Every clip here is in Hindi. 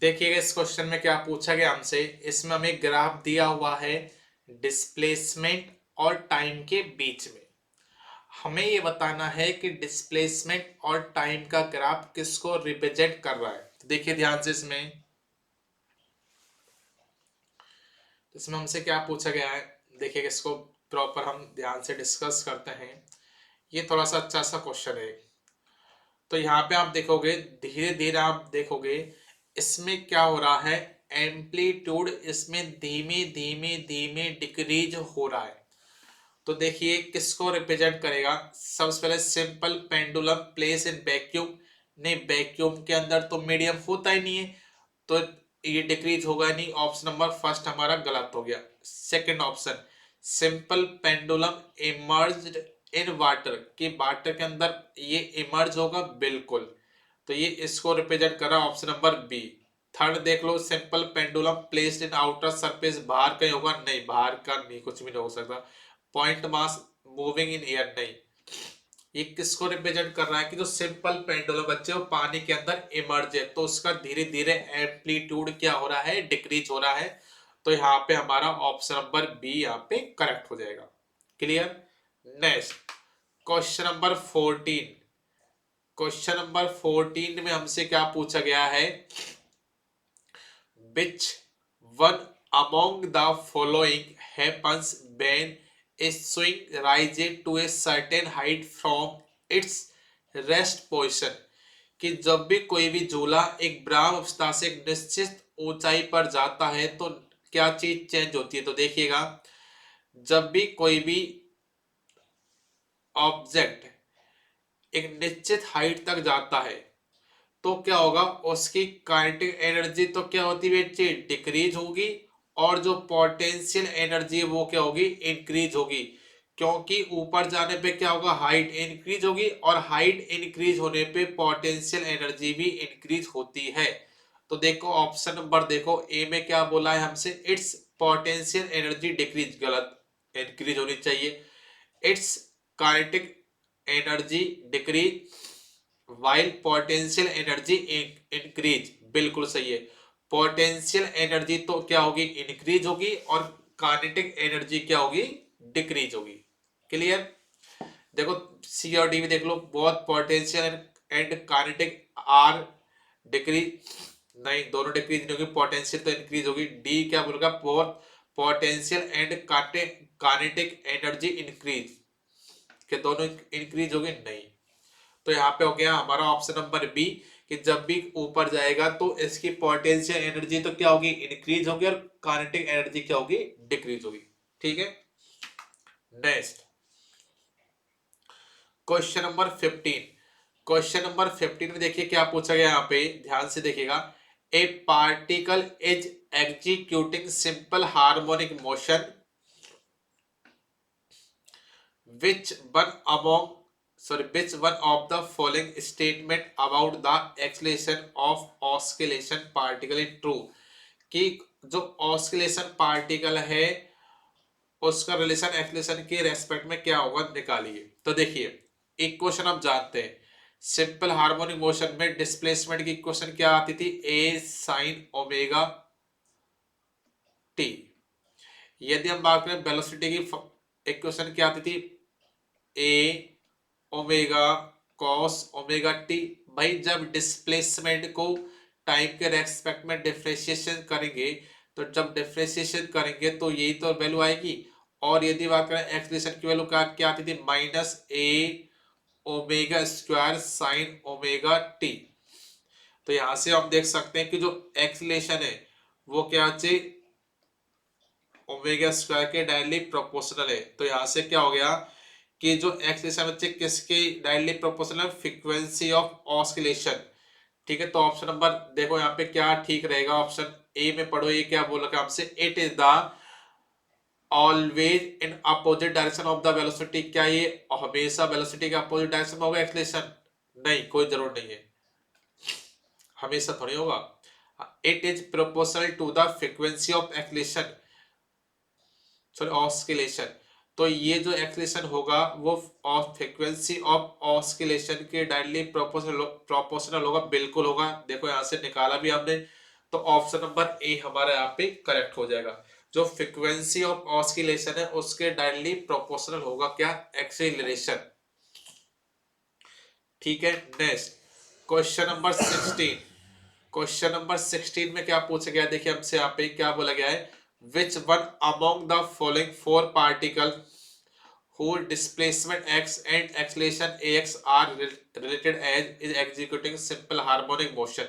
देखिएगा इस क्वेश्चन में क्या पूछा गया हमसे। इसमें हमें ग्राफ दिया हुआ है डिस्प्लेसमेंट और टाइम के बीच में। हमें ये बताना है कि डिस्प्लेसमेंट और टाइम का ग्राफ किसको रिप्रेजेंट कर रहा है। तो देखिए ध्यान से, इसमें हमसे क्या पूछा गया है। देखिए इसको प्रॉपर हम ध्यान से डिस्कस करते हैं। ये थोड़ा सा अच्छा सा क्वेश्चन है। तो यहाँ पे आप देखोगे, धीरे धीरे आप देखोगे इसमें क्या हो रहा है। एम्पलीट्यूड इसमें धीमे धीमे धीमे डिक्रीज हो रहा है। तो देखिए किसको रिप्रेजेंट करेगा। सबसे पहले simple pendulum place in vacuum. नहीं, वैक्यूम के अंदर तो मीडियम होता ही नहीं है, तो ये डिक्रीज होगा नहीं। ऑप्शन नंबर फर्स्ट हमारा गलत हो गया। Second option, simple pendulum emerged in water, कि वाटर के अंदर ये इमर्ज होगा, बिल्कुल। तो ये इसको रिप्रेजेंट कर रहा है ऑप्शन नंबर बी। थर्ड देख लो, simple pendulum placed in outer surface, बाहर कहीं होगा, नहीं बाहर का नहीं, कुछ भी नहीं हो सकता। Point mass moving in air, नहीं। ये किसको रिप्रेजेंट कर रहा है कि जो सिंपल पेंडुलम बच्चे वो पानी के अंदर इमर्ज है, तो उसका धीरे धीरे एम्पलीट्यूड क्या हो रहा है, डिक्रीज हो रहा है। तो यहाँ पे हमारा ऑप्शन नंबर बी यहाँ पे करेक्ट हो जाएगा। Clear. Next question number 14। Question number 14 में हमसे क्या पूछा गया है। Which one among the following happens when a swing rises to a certain height from its rest position? कि जब भी कोई भी झूला एक ब्राह्म अवस्था से एक निश्चित ऊंचाई पर जाता है तो क्या चीज चेंज होती है। तो देखिएगा, जब भी कोई भी ऑब्जेक्ट एक निश्चित हाइट तक जाता है तो क्या होगा, उसकी काइनेटिक एनर्जी तो क्या होती है बच्चे, डिक्रीज होगी। और जो पोटेंशियल एनर्जी है वो क्या होगी, इंक्रीज होगी। क्योंकि ऊपर जाने पे क्या होगा, हाइट इंक्रीज होगी, और हाइट इंक्रीज होने पे पोटेंशियल एनर्जी भी इंक्रीज होती है। तो देखो ऑप्शन नंबर देखो, ए में क्या बोला है हमसे, इट्स पोटेंशियल एनर्जी डिक्रीज, गलत, इंक्रीज होनी चाहिए। It's kinetic energy decrease while potential energy increase, बिल्कुल सही है। पोटेंशियल एनर्जी तो क्या होगी, इंक्रीज होगी, और काइनेटिक एनर्जी क्या होगी, डिक्रीज होगी। क्लियर। देखो सी और डी भी देख लो, बहुत potential and kinetic are decrease, नहीं दोनों डिक्रीज नहीं होगी, पोटेंशियल तो इंक्रीज होगी। डी क्या बोलेगा, बहुत potential and kinetic energy increase, के दोनों इंक्रीज होगी, नहीं। तो यहाँ पे हो गया हमारा ऑप्शन नंबर बी, कि जब भी ऊपर जाएगा तो इसकी पोटेंशियल एनर्जी तो क्या होगी, इंक्रीज होगी, और काइनेटिक एनर्जी क्या होगी, डिक्रीज होगी। ठीक है। Next question number 15। Question number 15 में देखिए क्या पूछा गया, यहाँ पे ध्यान से देखिएगा। ए particle is executing simple harmonic motion, which one among which one of the following statement about the acceleration of oscillation particle is true? कि जो ऑस्किलेशन पार्टिकल है उसका रिलेशन एक्सलेशन के रेस्पेक्ट में क्या होगा, निकालिए। तो देखिए इक्वेशन आप जानते हैं, सिंपल हार्मोनिक मोशन में डिस्प्लेसमेंट की इक्वेशन क्या आती थी, ए साइन ओमेगा टी। यदि हम बात करें वेलोसिटी की इक्वेशन क्या आती थी, ए ओमेगा कॉस ओमेगा टी। भाई जब डिस्प्लेसमेंट को टाइम के रेस्पेक्ट में डिफरेंशिएशन करेंगे, तो जब डिफरेंशिएशन करेंगे तो यही तो वैल्यू आएगी। और यदि बात करें एक्सलेशन की वैल्यू क्या क्या आती थी, minus A omega square sine omega T. तो यहां से हम देख सकते हैं कि जो एक्सलेशन है वो क्या है, ओमेगा स्क्वायर के डायरेक्टली प्रोपोर्शनल है। तो यहां से क्या हो गया कि जो एक्सलेशन बच्चे किसके directly proportional, frequency of oscillation. ठीक है। तो ऑप्शन नंबर देखो यहाँ पे क्या ठीक रहेगा, ऑप्शन ए में पढ़ो। ये क्या बोल रखा है हमसे, it is the always in opposite direction of the velocity. क्या ये हमेशा वेलोसिटी के अपोजिट डायरेक्शन में होगा एक्सलेशन, नहीं, कोई जरूरत नहीं है, हमेशा थोड़ी होगा। It is proportional to the frequency of acceleration, sorry oscillation. तो ये जो एक्सलेशन होगा वो फ्रीक्वेंसी ऑफ ऑस्किलेशन के डायरेक्टली प्रोपोर्शनल होगा, बिल्कुल होगा। देखो यहां से निकाला भी हमने, तो ऑप्शन नंबर ए हमारा यहाँ पे करेक्ट हो जाएगा। जो फ्रीक्वेंसी ऑफ ऑस्किलेशन है उसके डायरेक्टली प्रोपोर्शनल होगा क्या, एक्सीलरेशन। ठीक है, next question number 16। Question number 16 में क्या पूछा गया, देखिए हमसे यहाँ पे क्या बोला गया है, which one among the following four particle whose displacement x and acceleration ax are related as is executing simple harmonic motion।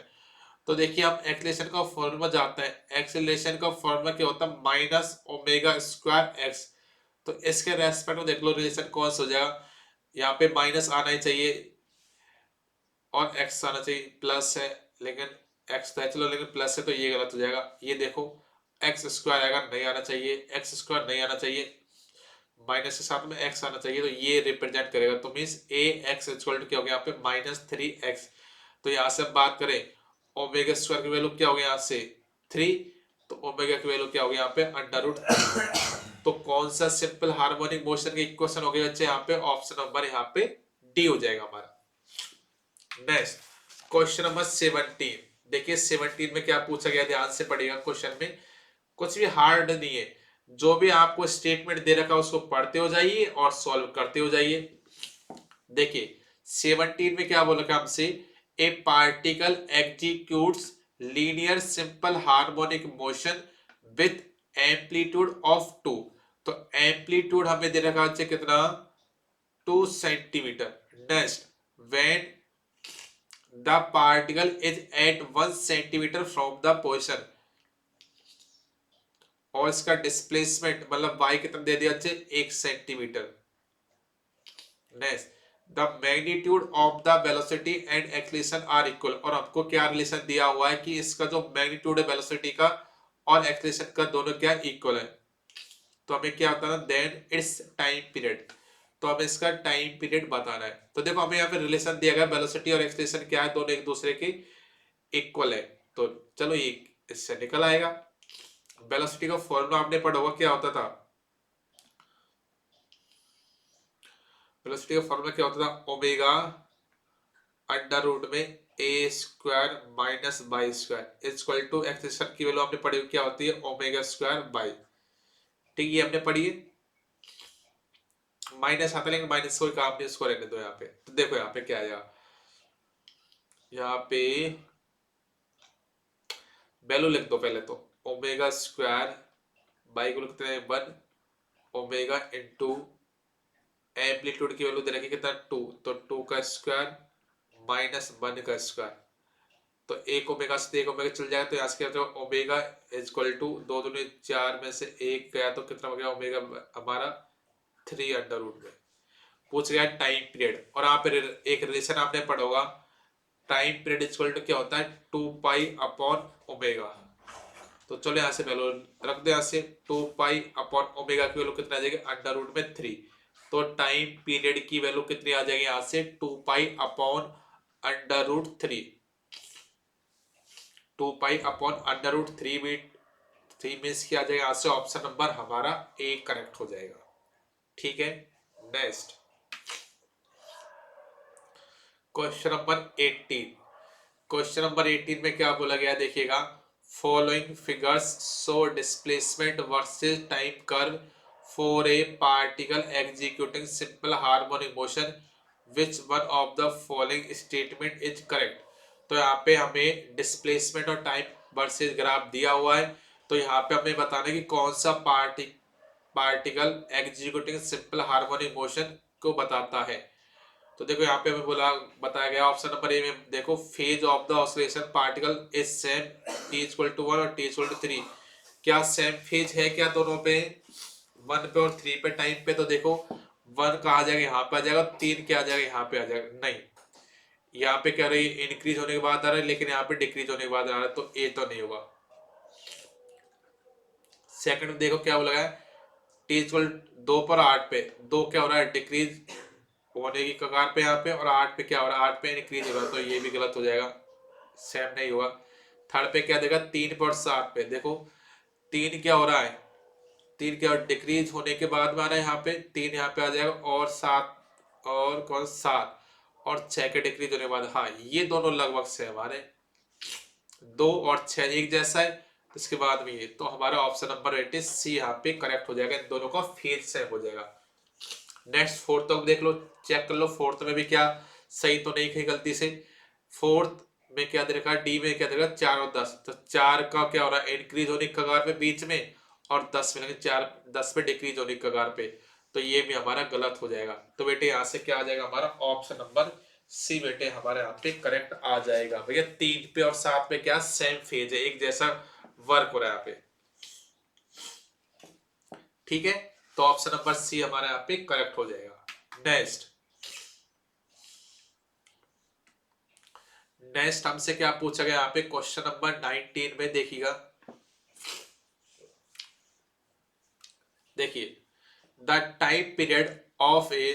तो देखिए हम एक्सलेशन का फॉर्मूला जानते हैं, एक्सलेशन का फॉर्मूला क्या होता है, माइनस ओमेगा स्क्वायर एक्स। तो इसके रेस्पेक्ट में देख लो रिलेशन कौन सा हो जाएगा, यहाँ पे माइनस आना ही चाहिए और एक्स आना चाहिए, प्लस है लेकिन एक्स तो है चलो, लेकिन प्लस है तो ये गलत हो जाएगा। ये देखो एक्स स्क्वायर आएगा, नहीं आना चाहिए, एक्स स्क्वायर नहीं आना चाहिए, माइनस के साथ में एक्स आना चाहिए, तो ये रिप्रेजेंट करेगा। तो means A X equal to क्या हो गया यहाँ पे -3x। तो यहाँ से हम बात करें ओमेगा स्क्वायर की वैल्यू क्या हो गया यहाँ से 3, तो ओमेगा की वैल्यू क्या हो गया यहाँ पे √3। तो कौन सा सिंपल हार्मोनिक मोशन की इक्वेशन हो गया बच्चे, यहाँ पे ऑप्शन नंबर यहाँ पे डी हो जाएगा हमारा। Next question number 17। देखिए 17 में क्या पूछा गया, ध्यान से पढ़िएगा। क्वेश्चन में कुछ भी हार्ड नहीं है, जो भी आपको स्टेटमेंट दे रखा है उसको पढ़ते हो जाइए और सॉल्व करते हो जाइए। देखिए 17 में क्या बोला हमसे, a particle executes linear simple harmonic motion with amplitude of 2। तो एम्पलीट्यूड हमें दे रखा है कितना, 2 centimetre. Next when the particle is at 1 centimetre from the position, और इसका डिस्प्लेसमेंट मतलब y कितना दे दिया, 1 centimetre. Next the magnitude of the velocity and acceleration are equal, और आपको क्या रिलेशन दिया हुआ है कि इसका जो मैग्नीट्यूड है वेलोसिटी का और एक्सीलरेशन का दोनों क्या इक्वल है। तो हमें क्या बताना, देन इट्स टाइम पीरियड। तो हमें इसका टाइम पीरियड बताना है। तो देखो हमें यहाँ पे रिलेशन दिया गया, वेलोसिटी और एक्सीलरेशन क्या है, दोनों एक दूसरे के इक्वल है। तो चलो ये इससे निकल आएगा। वेलोसिटी का फॉर्मूला आपने पढ़ा होगा, क्या होता था, वेलोसिटी का फॉर्मूला क्या होता था, ओमेगा अंडर रूट में A square minus Y square equal to acceleration की वैल्यू आपने पढ़ी क्या होती है, ओमेगा स्क्वायर बाई। ठीक, ये हमने पढ़ी है। माइनस आता है लेकिन माइनस कोई काम नहीं, इसको रहने दो यहाँ पे। तो देखो यहाँ पे क्या आएगा, यहाँ पे वैल्यू लिख दो पहले तो, ओमेगा स्क्वायर बाई को लिखते हैं 1 ओमेगा इंटू एम्पलीट्यूड की वैल्यू दे रखी कितना 2, तो 2 का स्क्वायर माइनस 1 का स्क्वायर। तो एक ओमेगा से एक ओमेगा चल जाएगा, तो यहाँ से क्या होगा, ओमेगा इक्वल टू 2 दूनी 4 में से 1 गया तो कितना हो गया ओमेगा हमारा 3 अंडर रूट में। पूछ गया टाइम पीरियड, और यहाँ पे एक रिलेशन आपने पढ़ा होगा, टाइम पीरियड इक्वल टू क्या होता है 2 पाई अपॉन ओमेगा। तो चलो यहाँ से वैल्यू रख दो, यहाँ से 2 पाई अपॉन ओमेगा की वैल्यू कितना आ जाएगी अंडर रूट में 3। तो टाइम पीरियड की वैल्यू कितनी आ जाएगी यहाँ से 2 pi upon under root 3। 2 pi upon under root 3 भी 3 मीन्स क्या आ जाएगा, यहाँ से ऑप्शन नंबर हमारा ए करेक्ट हो जाएगा। ठीक है, next question number 18। Question number 18 में क्या बोला गया देखिएगा, following figures show displacement versus time curve for a particle executing simple harmonic motion, which one of the following statement is correct. तो यहाँ पे हमें डिस्प्लेसमेंट और टाइम वर्सेस ग्राफ दिया हुआ है, तो यहाँ पे हमें बताना है कि कौन सा particle executing simple harmonic motion को बताता है। तो देखो यहाँ पे हमें बोला बताया गया ऑप्शन नंबर ए में, देखो phase of the oscillation particle is same T equal to 1 और टी इक्वल टू 3। क्या सेम फेज है क्या दोनों पे, 1 पे और 3 पे टाइम पे। तो देखो 1 का आ जाएगा यहाँ पे आ जाएगा, 3 क्या आ जाएगा यहाँ पे आ जाएगा, नहीं यहाँ पे क्या रही इंक्रीज होने के बाद आ रहा है, लेकिन यहाँ पे डिक्रीज होने के बाद आ रहा है, तो ए तो नहीं होगा। सेकंड में देखो क्या बोला है, टी इक्वल 2 पर 8 पे 2 क्या हो रहा है डिक्रीज होने की कगार पे यहाँ पे, और 8 पे क्या हो रहा है 8 पे इंक्रीज हो रहा है, तो ये भी गलत हो जाएगा, सेम नहीं होगा। थर्ड पे क्या देगा 3 पर 7 पे, देखो 3 क्या हो रहा है, 3 क्या डिक्रीज होने के बाद में आ रहा है यहाँ पे 3 यहाँ पे आ जाएगा, और 7 और कौन 7 और 6 के डिक्रीज होने के बाद, हाँ ये दोनों लगभग से हमारे 2 और 6 एक जैसा है, तो इसके बाद में ये, तो हमारा ऑप्शन नंबर 8 सी यहाँ पे करेक्ट हो जाएगा, इन दोनों का फेज सेम हो जाएगा। नेक्स्ट फोर्थ तक देख लो, चेक कर लो फोर्थ में भी क्या सही तो नहीं कही गलती से। फोर्थ में क्या दे रखा है, डी में क्या दे रखा है 4 और 10, तो 4 का क्या हो रहा है इंक्रीज होने की कगार पे बीच में, और 10 में, लेकिन 4 10 पे डिक्रीज होने की कगार पे, तो ये भी हमारा गलत हो जाएगा। तो बेटे यहाँ से क्या आ जाएगा हमारा ऑप्शन नंबर सी बेटे हमारे यहाँ पे करेक्ट आ जाएगा। भैया 3 पे और 7 पे क्या सेम फेज है, एक जैसा वर्क हो रहा है यहाँ पे, ठीक है। तो ऑप्शन नंबर सी हमारे यहाँ पे करेक्ट हो जाएगा। नेक्स्ट नेक्स्ट हमसे क्या पूछा गया यहाँ पे क्वेश्चन नंबर 19 में, देखिएगा, देखिए the time period of A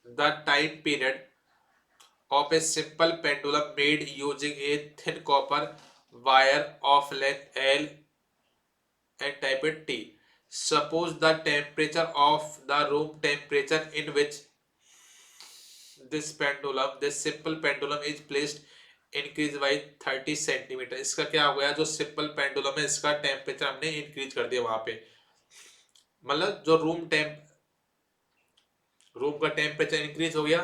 the time period of a simple pendulum made using a thin copper wire of length L and type T. Suppose the temperature of the room temperature in which this simple pendulum is placed increase by 30 centimetre. इसका क्या हो गया, जो सिंपल पेंडुलम है इसका टेम्परेचर हमने इंक्रीज कर दिया वहां पे, मतलब जो रूम का टेम्परेचर इंक्रीज हो गया,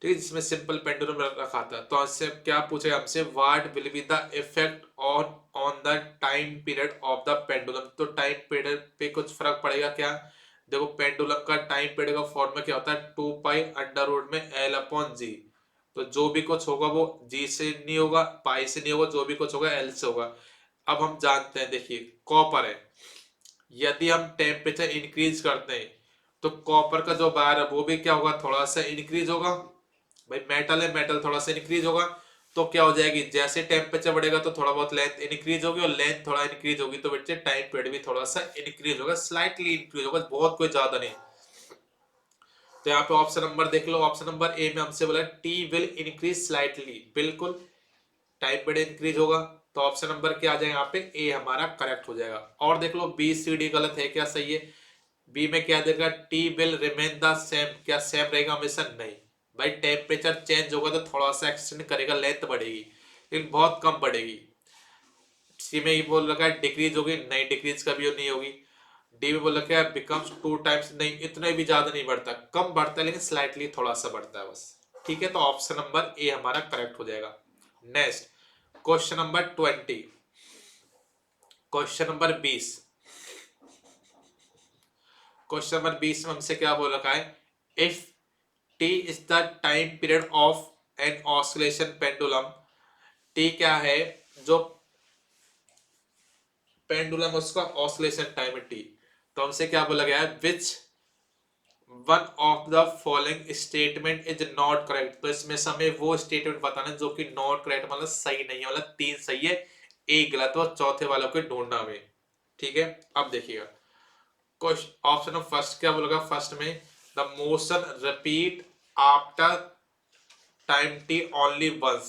ठीक है, जिसमें सिंपल पेंडुलम रखा था। तो इससे क्या पूछे हमसे, what will be the effect on on the time period of the pendulum. तो टाइम पीरियड पे कुछ फर्क पड़ेगा क्या, देखो पेंडुलम का टाइम पीरियड का फॉर्मूला क्या होता है, 2 पाई अंडर रूट में एल अपॉन जी। तो जो भी कुछ होगा वो जी से नहीं होगा, पाई से नहीं होगा, जो भी कुछ होगा एल से होगा। अब हम जानते हैं, देखिए कॉपर है, यदि हम टेम्परेचर इंक्रीज करते हैं तो कॉपर का जो बार है वो भी क्या होगा, थोड़ा सा इंक्रीज होगा। भाई मेटल है, मेटल थोड़ा सा इंक्रीज होगा, तो क्या हो जाएगी, जैसे टेम्परेचर बढ़ेगा तो थोड़ा बहुत लेंथ इंक्रीज होगी, और लेंथ थोड़ा इंक्रीज होगी तो बच्चे टाइम पीरियड भी थोड़ा सा इंक्रीज होगा, स्लाइटली इंक्रीज होगा, बहुत कोई ज्यादा नहीं। तो यहाँ पे ऑप्शन नंबर देख लो, ऑप्शन नंबर ए में हमसे बोला टी विल इंक्रीज स्लाइटली, बिल्कुल टाइम पीरियड इंक्रीज होगा। तो ऑप्शन नंबर क्या आ जाएगा यहाँ पे, ए हमारा करेक्ट हो जाएगा। और देख लो बी सी डी गलत है क्या सही है, बी में क्या देगा, T will remain the same, क्या सेम रहेगा हमेशा, नहीं भाई टेम्परेचर चेंज होगा तो थोड़ा सा एक्सटेंड करेगा, लेंथ बढ़ेगी लेकिन बहुत कम बढ़ेगी। सी में ये बोल रखा है डिक्रीज होगी, नहीं डिक्रीज कभी नहीं होगी। डी में बोल रखा है बिकम्स 2 टाइम्स, नहीं इतना भी ज्यादा नहीं बढ़ता, कम बढ़ता है लेकिन स्लाइटली थोड़ा सा बढ़ता है बस, ठीक है। तो ऑप्शन नंबर ए हमारा करेक्ट हो जाएगा। Next question number 20, question number 20, question number 20 में हमसे क्या बोल रखा है, if T is the time period of an oscillation pendulum, T क्या है, जो पेंडुलम उसका ऑसिलेशन टाइम है टी। तो हमसे क्या बोला गया है, विच one of the following statement is not correct. तो इसमें से हमें वो स्टेटमेंट बताना जो कि नॉट करेक्ट मतलब सही नहीं है, मतलब 3 सही है एक गलत, और चौथे वालों को ढूंढना हमें, ठीक है। अब देखिएगा क्वेश्चन ऑप्शन फर्स्ट क्या बोलेगा, फर्स्ट में the motion repeat after time T only once,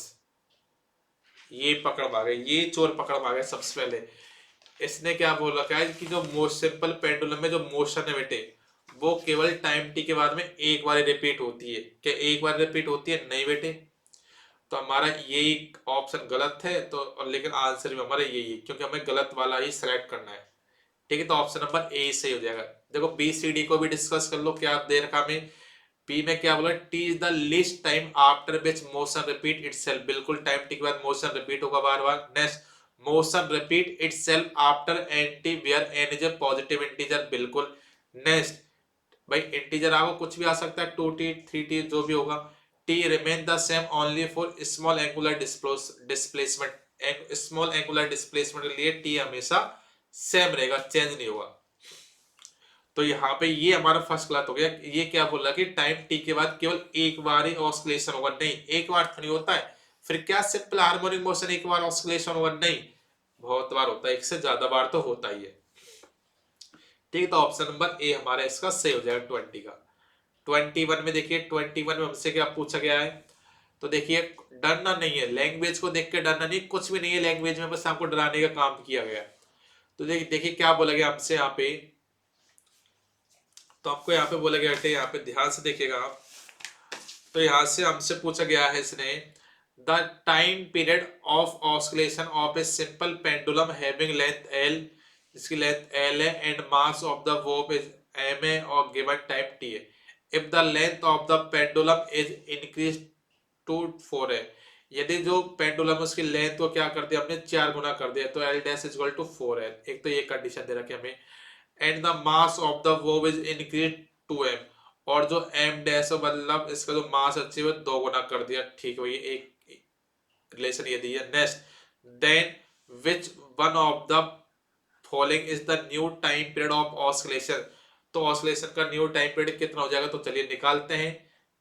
ये पकड़ पा गए, ये चोर पकड़ पा गए सबसे पहले। इसने क्या बोल रखा है कि जो मोस्ट सिंपल पेंडुलम में जो मोशन है बेटे वो केवल टाइम टी के बाद में एक बार रिपीट होती है, क्या एक बार रिपीट होती है, नहीं बेटे। तो हमारा यही ऑप्शन गलत है, तो लेकिन आंसर भी हमारा यही है क्योंकि हमें गलत वाला ही सिलेक्ट करना है, ठीक है। तो ऑप्शन नंबर ए सही हो जाएगा। देखो बी सी डी को भी डिस्कस कर लो, क्या दे रखा हमें, पी में क्या बोला, T is the least time after which motion repeat itself, बिल्कुल टाइम टी के बाद मोशन रिपीट होगा बार बार। Next motion repeat itself after N T where N is a positive integer, बिल्कुल। नेक्स्ट भाई इंटीजर आगे कुछ भी आ सकता है, 2t 3t जो भी होगा। T remain the same only for small angular displacement, small angular displacement के लिए टी हमेशा सेम रहेगा, चेंज नहीं होगा। तो यहाँ पे ये हमारा फर्स्ट गलत हो गया, ये क्या बोल रहा है कि टाइम टी के बाद केवल एक बार ही ऑस्किलेशन होगा, नहीं एक बार तो नहीं होता है, फिर क्या सिंपल हार्मोनिक मोशन एक बार ऑस्किलेशन होगा, नहीं बहुत बार होता है, एक से ज्यादा बार तो होता ही है, ठीक है। तो ऑप्शन नंबर ए हमारा इसका सही हो जाएगा 20 का। 21 में देखिए, 21 में हमसे क्या पूछा गया है, तो देखिए डरना नहीं है, लैंग्वेज को देख के डरना नहीं, कुछ भी नहीं है लैंग्वेज में, बस आपको डराने का काम किया गया। तो देखिए क्या बोला गया हमसे यहाँ पे, तो आपको यहाँ पे बोला गया बेटे, यहाँ पे ध्यान से देखिएगा आप, तो यहां से हमसे पूछा गया है इसने, the time period of oscillation of a simple pendulum having length L, जिसकी लेंथ एल है, and mass of the bob is M ए और गिवन टाइम टी है। If the length of the pendulum is increase to 4 है, यदि जो पेंडुलम उसकी लेंथ को क्या कर दिया हमने 4 गुना कर दिया, तो L dash is equal to 4 है। एक तो ये कंडीशन दे रखी है हमें। And the mass of the bob is increase to M, और जो एम डैश मतलब इसका जो मास अच्छी है 2 गुना कर दिया। ठीक है, ये एक रिलेशन ये दी है। Next, then which one of the following is the new time period of oscillation, तो ऑस्किलेशन का न्यू टाइम पीरियड कितना हो जाएगा, तो चलिए निकालते हैं।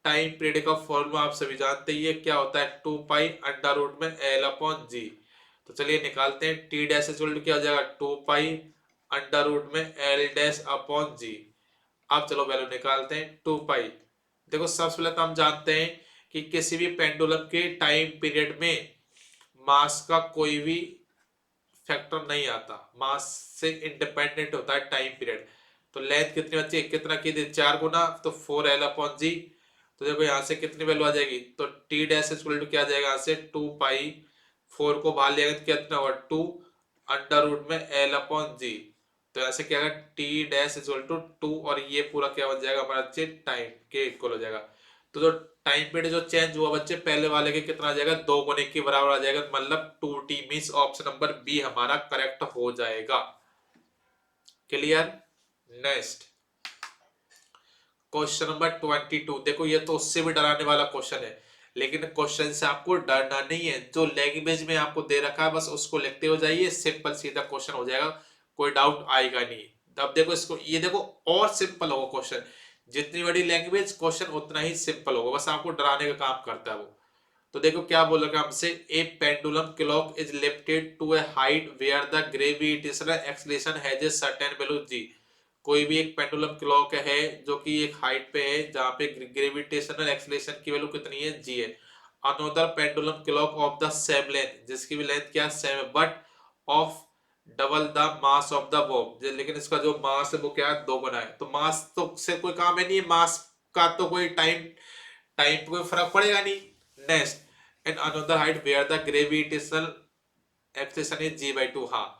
टाइम पीरियड का फॉर्मूला आप सभी जानते ही है, क्या होता है 2 पाई अंडर रूट में एल अपॉन जी। तो चलिए निकालते हैं। टी डैश इक्वल टू क्या हो जाएगा 2 पाई अंडर रूट में एल डैश अपॉन जी। अब चलो वैल्यू निकालते हैं 2 पाई। देखो सबसे पहले तो हम जानते हैं कि किसी भी पेंडुलम के टाइम पीरियड में मास का कोई भी फैक्टर नहीं आता, मास से इंडिपेंडेंट होता है टाइम पीरियड। तो लेंथ कितनी बची, कितना की थी 4 गुना, तो 4 एल अपॉन जी। तो देखो यहाँ से कितनी वैल्यू आ जाएगी, तो टी डैश इक्वल टू क्या आ जाएगा यहाँ से 2 पाई, 4 को बाहर लिया तो कितना होगा 2 अंडर रूट में एल अपॉन जी। तो यहाँ से क्या होगा टी डैश इक्वल टू 2, और ये पूरा क्या बन जाएगा हमारा टाइम के इक्वल हो जाएगा। तो जो टाइम पीरियड जो चेंज हुआ बच्चे पहले वाले के कितना आ जाएगा 2 गुने के बराबर आ जाएगा, मतलब 2t means option number B हमारा करेक्ट हो जाएगा। क्लियर। Next question number 22। देखो ये तो उससे भी डराने वाला क्वेश्चन है, लेकिन क्वेश्चन से आपको डरना नहीं है। जो लैंग्वेज में आपको दे रखा है बस उसको लिखते हो जाइए, सिंपल सीधा क्वेश्चन हो जाएगा, कोई डाउट आएगा नहीं। अब देखो इसको, ये देखो और सिंपल होगा क्वेश्चन, जितनी बड़ी लैंग्वेज क्वेश्चन उतना ही सिंपल होगा, बस आपको डराने का काम करता है वो। तो देखो क्या बोल रखा है हमसे, a pendulum clock is lifted to a height where the gravitational acceleration has a certain value G. कोई भी एक पेंडुलम क्लॉक है जो कि एक हाइट पे है जहां पे ग्रेविटेशनल एक्सीलरेशन की वैल्यू कितनी है जी है। Another pendulum clock of the same length, जिसकी भी लेंथ क्या सेम है, but of double the mass of the Bob, लेकिन इसका जो मास है वो क्या है 2 गुना है। तो मास तो से कोई काम है नहीं, मास का तो कोई टाइम टाइम पे कोई फर्क पड़ेगा नहीं। Next, and another height where the gravitational acceleration is G by two. हाँ,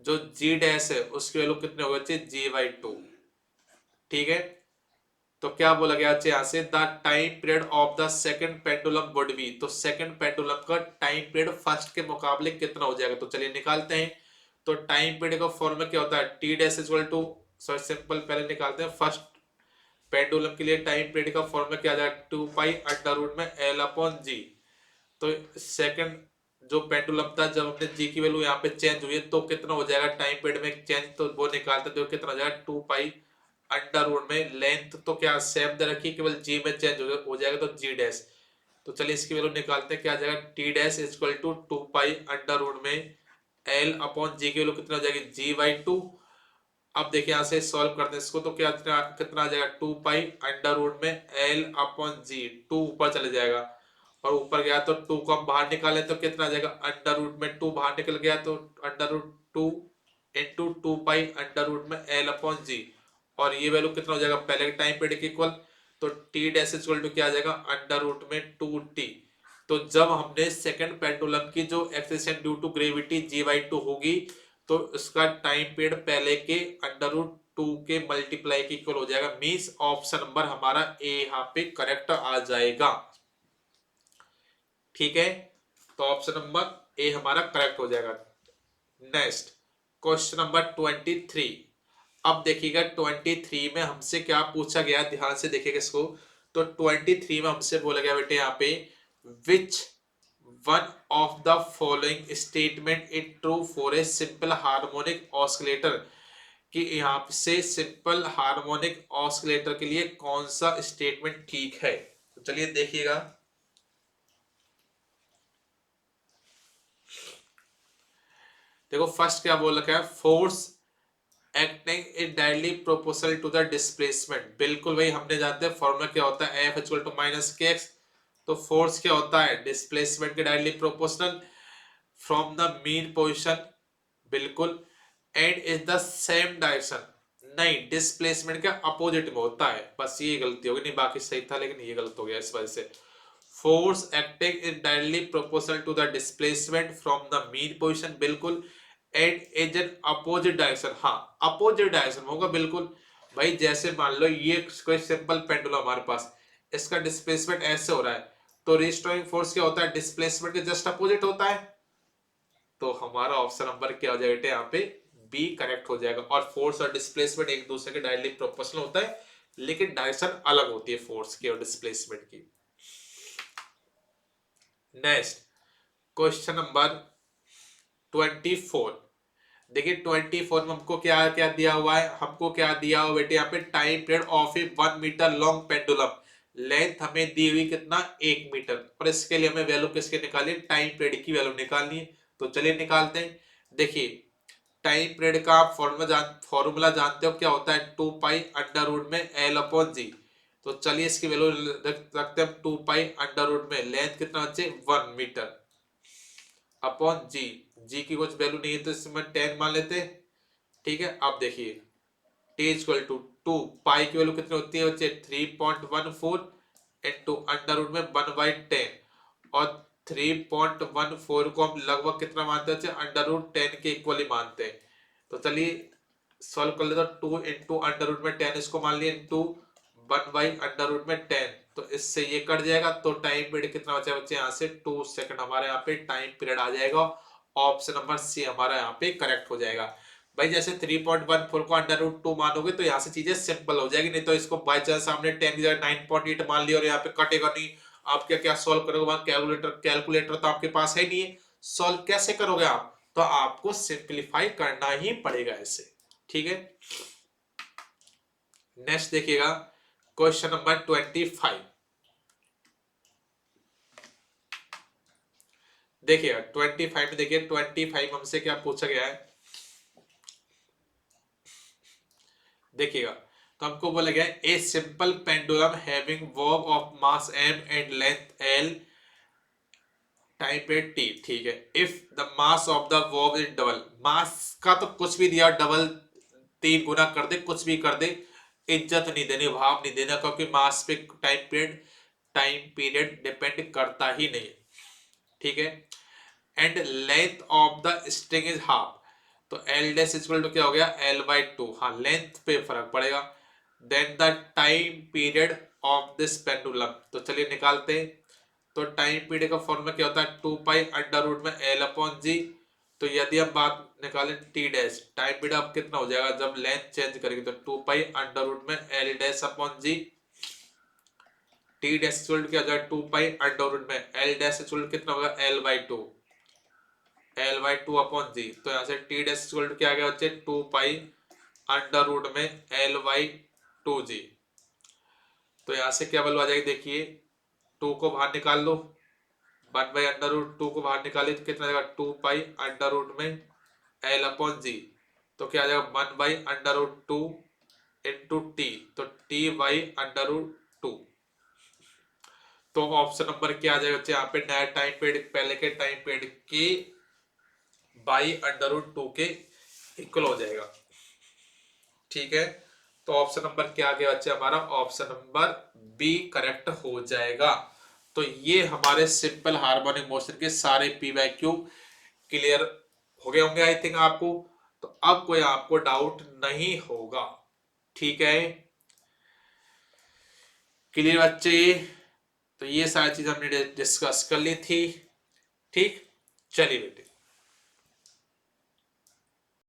जो जी डैश है उसकी वैल्यू कितने होगी बच्चे जी बाई टू। ठीक है, तो क्या बोला गया बच्चे यहाँ से, the time period of the second pendulum would be, तो सेकंड पेंडुलम का टाइम पीरियड फर्स्ट के मुकाबले कितना हो जाएगा, तो चलिए निकालते हैं। तो टाइम पीरियड का फॉर्मूला क्या होता है, T dash equal to, sorry simple पहले निकालते हैं। फर्स्ट पेंडुलम के लिए टाइम पीरियड का फॉर्मूला क्या आ जाएगा 2 पाई अंडर रूट में एल अपॉन जी। तो सेकंड जो पेंडुलम था जब हमने जी की वैल्यू यहाँ पे चेंज हुई है तो कितना हो जाएगा टाइम पीरियड में चेंज, तो वो निकालते तो कितना हो जाएगा 2 पाई अंडर रूट में, लेंथ तो क्या सेम दे रखी, केवल जी में चेंज हो जाएगा तो जी डैश। तो चलिए इसकी वैल्यू निकालते हैं, क्या आ जाएगा T dash equal to 2 pi under root में एल अपॉन जी की वैल्यू कितना हो जाएगी जी बाई टू। अब देखिए यहाँ से सॉल्व करते हैं इसको, तो क्या कितना आ जाएगा 2 पाई अंडर रूट में एल अपॉन जी, 2 ऊपर चले जाएगा और ऊपर गया तो 2 को हम बाहर निकाले तो कितना आ जाएगा अंडर रूट में 2 बाहर निकल गया तो under root 2 into 2 pi under root में एल अपॉन जी, और ये वैल्यू कितना हो जाएगा पहले के टाइम पीरियड के इक्वल, तो टी डैश इक्वल टू क्या आ जाएगा अंडर रूट में 2t। तो जब हमने सेकंड पेंडुलम की जो acceleration due to gravity G by two होगी तो इसका टाइम पीरियड पहले के अंडर रूट 2 के मल्टीप्लाई के इक्वल हो जाएगा, मींस ऑप्शन नंबर हमारा ए यहाँ पे करेक्ट आ जाएगा। ठीक है, तो ऑप्शन नंबर ए हमारा करेक्ट हो जाएगा। Next question number 23। अब देखिएगा 23 में हमसे क्या पूछा गया, ध्यान से देखिएगा इसको। तो 23 में हमसे बोला गया बेटे यहाँ पे, विच one of the following statement is true for a simple harmonic oscillator, कि यहाँ से सिंपल हार्मोनिक ऑस्किलेटर के लिए कौन सा स्टेटमेंट ठीक है। तो चलिए देखिएगा। देखो फर्स्ट क्या बोल रखा है, force acting is directly proportional to the displacement. बिल्कुल भाई हमने जानते हैं फॉर्मूला क्या होता है F equal to minus K X. तो फोर्स क्या होता है डिस्प्लेसमेंट के directly proportional from the mean position, बिल्कुल, and is the same direction. नहीं, डिस्प्लेसमेंट के अपोजिट में होता है, बस ये गलती होगी, नहीं बाकी सही था लेकिन ये गलत हो गया इस वजह से। Force acting is directly proportional to the displacement from the mean position, बिल्कुल। And is an opposite direction, हाँ अपोजिट डायरेक्शन होगा बिल्कुल। भाई जैसे मान लो ये कोई सिंपल पेंडुलम हमारे पास, इसका डिस्प्लेसमेंट ऐसे हो रहा है, तो रिस्टोरिंग फोर्स क्या होता है, डिस्प्लेसमेंट के जस्ट अपोजिट होता है। तो हमारा ऑप्शन नंबर क्या हो जाएगा बेटे, यहाँ पे बी करेक्ट हो जाएगा। और फोर्स और डिस्प्लेसमेंट एक दूसरे के डायरेक्टली प्रोपोर्शनल होता है, लेकिन डायरेक्शन अलग होती है फोर्स की और डिस्प्लेसमेंट की। Next question number 24। देखिए 24 में हमको क्या क्या दिया हुआ है, हमको क्या दिया हुआ बेटे यहाँ पे, time period of a 1 metre long pendulum, length हमें दी हुई कितना, 1 मीटर, और इसके लिए हमें वैल्यू किसके निकाली, टाइम पीरियड की वैल्यू निकालनी है। तो चलिए निकालते हैं। देखिए टाइम पीरियड का आप फॉर्मूला जानते हो क्या होता है, 2 पाई अंडर रूट में एल अपॉन जी। तो चलिए इसकी वैल्यू रखते हैं 2 पाई अंडर रूट में, लेंथ कितना बच्चे 1 मीटर अपॉन जी। जी की कुछ वैल्यू नहीं है तो इसमें 10 मान लेते हैं। ठीक है, अब देखिए टी इक्वल टू 2 पाई की वैल्यू कितनी होती है बच्चे, 3.14 इंटू अंडर रूट में 1/10, और 3.14 को हम लगभग कितना मानते हैं बच्चे, अंडर रूट 10 के इक्वली मानते हैं। तो चलिए सॉल्व कर लेते हैं, 2 इंटू अंडर रूट में 10 इसको मान लिया, इंटू 1/√10, तो इससे ये कट जाएगा। तो टाइम पीरियड कितना बचा बच्चे, यहाँ से 2 सेकंड हमारे यहाँ पे टाइम पीरियड आ जाएगा। ऑप्शन नंबर सी हमारा यहाँ पे करेक्ट हो जाएगा। भाई जैसे 3.14 को अंडर रूट 2 मानोगे तो यहाँ से चीजें सिंपल हो जाएगी, नहीं तो इसको बाई चांस सामने 10 की जगह 9.8 मान लिया और यहाँ पे कटेगा नहीं। आप क्या क्या सॉल्व करोगे, वहां कैलकुलेटर कैलकुलेटर तो आपके पास है नहीं है, सॉल्व कैसे करोगे आप, तो आपको सिंप्लीफाई करना ही पड़ेगा ऐसे। ठीक है, नेक्स्ट देखिएगा क्वेश्चन नंबर 25। देखिएगा 25 में, देखिए 25 हमसे क्या पूछा गया है, देखिएगा तो हमको बोला गया a simple pendulum having bob of mass m and length l, time period t। ठीक है, if the mass of the bob is double, mass का तो कुछ भी दिया, डबल 3 गुना कर दे, कुछ भी कर दे, इज्जत नहीं देनी, भाव नहीं देना, क्योंकि मास पे टाइम पीरियड डिपेंड करता ही नहीं। ठीक है, and length of the string is half, तो एल डैश इक्वल टू क्या हो गया, L/2, हाँ लेंथ पे फर्क पड़ेगा। Then the time period of this pendulum, तो चलिए निकालते हैं। तो टाइम पीरियड का फॉर्मूला क्या होता है, 2 पाई अंडर रूट में एल अपॉन जी। तो यदि हम बात निकालें टी डैश, टाइम पीरियड अब कितना हो जाएगा जब लेंथ चेंज करेंगे, तो 2 पाई अंडर रूट में L dash upon G. T dash equal to क्या हो जाएगा, 2 पाई अंडर रूट में एल डैश इक्वल टू कितना होगा, L/2 अपॉन जी। तो यहाँ से टी डैश इक्वल टू क्या आ गया बच्चे, 2 पाई अंडर रूट में L/2 जी। तो यहाँ से क्या वैल्यू आ जाएगी, देखिए 2 को बाहर निकाल लो, 1/√2 को बाहर निकाले तो कितना आ जाएगा, 2 पाई अंडर रूट में L अपॉन जी। तो क्या आ जाएगा 1/√2 इंटू टी, तो T/√2। तो ऑप्शन नंबर क्या आ जाएगा बच्चे, यहाँ पे नया टाइम पीरियड पहले के टाइम पीरियड के /√2 के इक्वल हो जाएगा। ठीक है, तो ऑप्शन नंबर क्या आ गया बच्चे हमारा, ऑप्शन नंबर बी करेक्ट हो जाएगा। तो ये हमारे सिंपल हार्मोनिक मोशन के सारे P/Q क्लियर हो गए होंगे आई थिंक आपको। तो अब कोई आपको डाउट नहीं होगा। ठीक है, क्लियर बच्चे, तो ये सारी चीज हमने डिस्कस कर ली थी। ठीक, चलिए बेटे